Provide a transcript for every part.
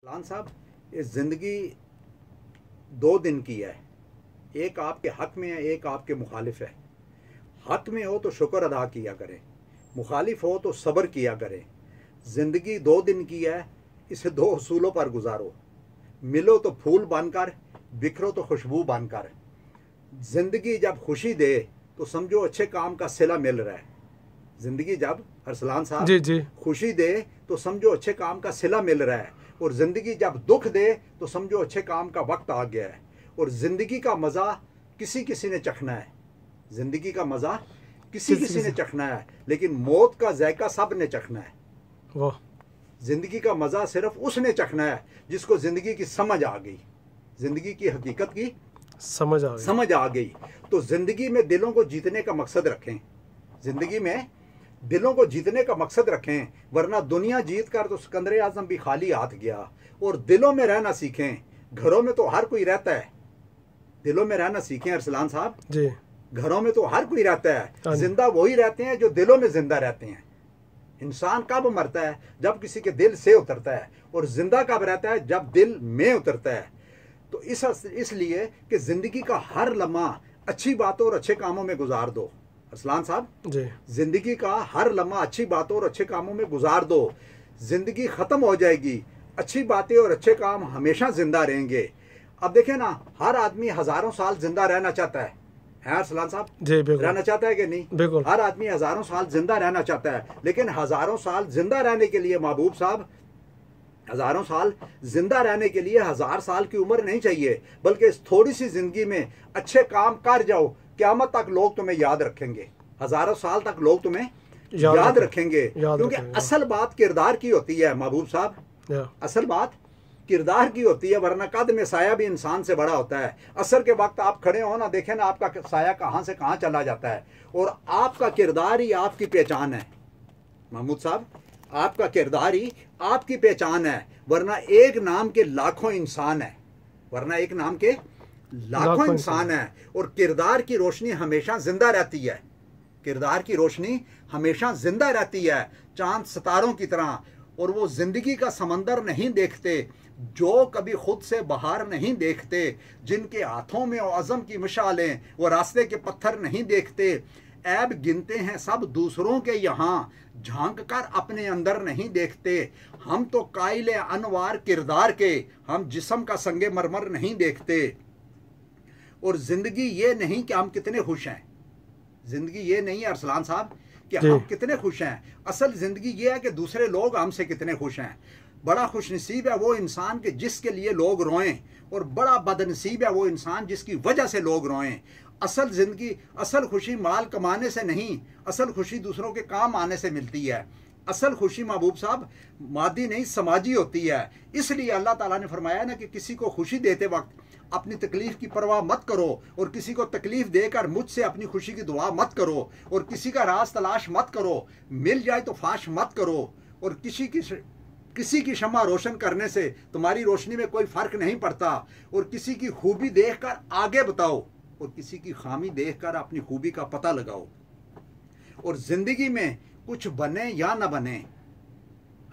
लान साहब, ये ज़िंदगी 2 दिन की है। एक आपके हक में है, एक आपके मुखालिफ है। हक में हो तो शुक्र अदा किया करें, मुखालिफ हो तो सब्र किया करें। ज़िंदगी 2 दिन की है, इसे 2 उसूलों पर गुजारो। मिलो तो फूल बनकर, बिखरो तो खुशबू बनकर। ज़िंदगी जब खुशी दे तो समझो अच्छे काम का सिला मिल रहा है। ज़िंदगी जब अरसलान साहब जी खुशी दे तो समझो अच्छे काम का सिला मिल रहा है, और ज़िंदगी जब दुख दे तो समझो अच्छे काम का वक्त आ गया है। और ज़िंदगी का मज़ा किसी किसी ने चखना है, ज़िंदगी का मज़ा किसी किसी ने चखना है, लेकिन मौत का जायका सब ने चखना है। वाह, ज़िंदगी का मज़ा सिर्फ उसने चखना है जिसको ज़िंदगी की समझ आ गई, ज़िंदगी की हकीकत की समझ आ गई। तो ज़िंदगी में दिलों को जीतने का मकसद रखें, ज़िंदगी में दिलों को जीतने का मकसद रखें, वरना दुनिया जीत कर तो सिकंदर आजम भी खाली हाथ गया। और दिलों में रहना सीखें, घरों में तो हर कोई रहता है, दिलों में रहना सीखें अरसलान साहब जी। घरों में तो हर कोई रहता है, जिंदा वही रहते हैं जो दिलों में जिंदा रहते हैं। इंसान कब मरता है? जब किसी के दिल से उतरता है। और जिंदा कब रहता है? जब दिल में उतरता है। तो इसलिए कि जिंदगी का हर लम्हा अच्छी बातों और अच्छे कामों में गुजार दो अरसलान साहब जी। जिंदगी का हर लम्हा अच्छी बातों और अच्छे कामों में गुजार दो। जिंदगी खत्म हो जाएगी, अच्छी बातें और अच्छे काम हमेशा जिंदा रहेंगे। अब देखें ना, हर आदमी हजारों साल जिंदा रहना चाहता है अरसलान साहब जी, बिल्कुल। रहना चाहता है कि नहीं? बिल्कुल। हर आदमी हजारों साल जिंदा रहना चाहता है, लेकिन हजारों साल जिंदा रहने के लिए महबूब साहब, हजारों साल जिंदा रहने के लिए 1000 साल की उम्र नहीं चाहिए, बल्कि इस थोड़ी सी जिंदगी में अच्छे काम कर जाओ, क़यामत तक लोग तुम्हें याद रखेंगे, हजारों साल तक लोग तुम्हें याद रखेंगे। क्योंकि असल बात किरदार की होती है महबूब साहब, असल बात किरदार की होती है, वरना कद में साया भी इंसान से बड़ा होता है। असर के वक्त आप खड़े हो ना, देखें ना आपका साया कहां से कहां चला जाता है, और आपका किरदार ही आपकी पहचान है महमूद साहब, आपका किरदार ही आपकी पहचान है। वरना एक नाम के लाखों इंसान है, वरना एक नाम के लाखों इंसान है। और किरदार की रोशनी हमेशा जिंदा रहती है, किरदार की रोशनी हमेशा जिंदा रहती है, चांद सितारों की तरह। और वो जिंदगी का समंदर नहीं देखते जो कभी खुद से बाहर नहीं देखते, जिनके हाथों में अज़म की मिसालें वो रास्ते के पत्थर नहीं देखते। ऐब गिनते हैं सब दूसरों के यहाँ, झांक कर अपने अंदर नहीं देखते। हम तो काइले अनवार किरदार के, हम जिस्म का संगे मरमर नहीं देखते। और जिंदगी ये नहीं कि हम कितने खुश हैं, जिंदगी ये नहीं है अरसलान साहब कि हम कितने खुश हैं। असल जिंदगी ये है कि दूसरे लोग हमसे कितने खुश हैं। बड़ा खुशनसीब है वो इंसान के जिसके लिए लोग रोएं, और बड़ा बदनसीब है वो इंसान जिसकी वजह से लोग रोएं। असल जिंदगी, असल खुशी माल कमाने से नहीं, असल खुशी दूसरों के काम आने से मिलती है। असल खुशी महबूब साहब मादी नहीं समाजी होती है। इसलिए अल्लाह ताला ने फरमाया ना कि किसी को खुशी देते वक्त अपनी तकलीफ की परवाह मत करो, और किसी को तकलीफ देकर मुझसे अपनी खुशी की दुआ मत करो, और किसी का राज तलाश मत करो, मिल जाए तो फाश मत करो। और किसी की शम्मा रोशन करने से तुम्हारी रोशनी में कोई फर्क नहीं पड़ता। और किसी की खूबी देखकर आगे बताओ, और किसी की खामी देखकर अपनी खूबी का पता लगाओ। और जिंदगी में कुछ बने या ना बने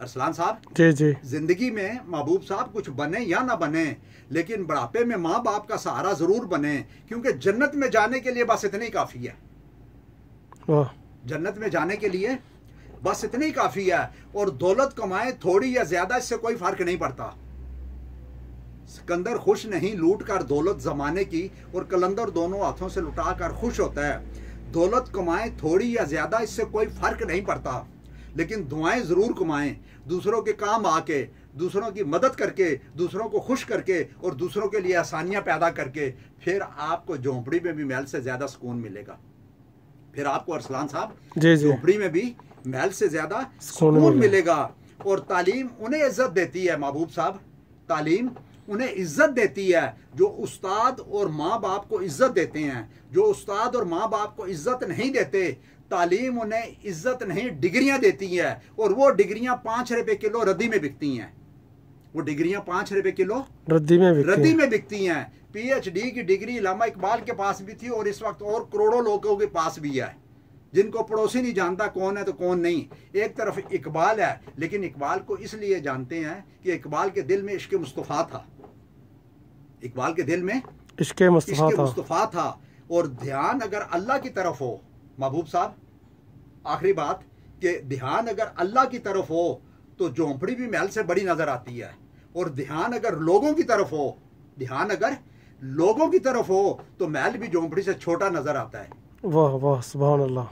अरसलान साहब, जी जी, जिंदगी में महबूब साहब कुछ बने या ना बने, लेकिन बुढ़ापे में माँ बाप का सहारा जरूर बने, क्योंकि जन्नत में जाने के लिए बस इतने ही काफी है। जन्नत में जाने के लिए बस इतने ही काफी है। और दौलत कमाए थोड़ी या ज्यादा, इससे कोई फर्क नहीं पड़ता। सिकंदर खुश नहीं लूट कर दौलत जमाने की, और कलंदर दोनों हाथों से लुटा कर खुश होता है। दौलत कमाए थोड़ी या ज्यादा, इससे कोई फर्क नहीं पड़ता, लेकिन दुआएं जरूर कमाएं, दूसरों के काम आके, दूसरों की मदद करके, दूसरों को खुश करके, और दूसरों के लिए आसानियां पैदा करके। फिर आपको झोंपड़ी में भी महल से ज्यादा सुकून मिलेगा। फिर आपको अरसलान साहब झोंपड़ी में भी महल से ज्यादा सुकून मिलेगा। और तालीम उन्हें इज्जत देती है महबूब साहब, तालीम उन्हें इज्जत देती है जो उस्ताद और माँ बाप को इज्जत देते हैं। जो उस्ताद और माँ बाप को इज्जत नहीं देते, तालीम उन्हें इज्जत नहीं डिग्रियां देती है। और वो डिग्रियां 5 रुपए किलो रद्दी में बिकती हैं, वो डिग्रियां 5 रुपए किलो रद्दी में बिकती हैं। PhD की डिग्री अल्लामा इकबाल के पास भी थी, और इस वक्त और करोड़ों लोगों के पास भी है। जिनको पड़ोसी नहीं जानता कौन है तो कौन नहीं। एक तरफ इकबाल है, लेकिन इकबाल को इसलिए जानते हैं कि इकबाल के दिल में इश्क मुस्तफ़ा था। इकबाल के दिल में इश्क मुस्तफ़ा था। और ध्यान अगर अल्लाह की तरफ हो, महबूब साहब आखिरी बात, कि ध्यान अगर अल्लाह की तरफ हो तो झोंपड़ी भी महल से बड़ी नजर आती है। और ध्यान अगर लोगों की तरफ हो, ध्यान अगर लोगों की तरफ हो तो महल भी झोंपड़ी से छोटा नजर आता है। वाह वाह, सुभान अल्लाह।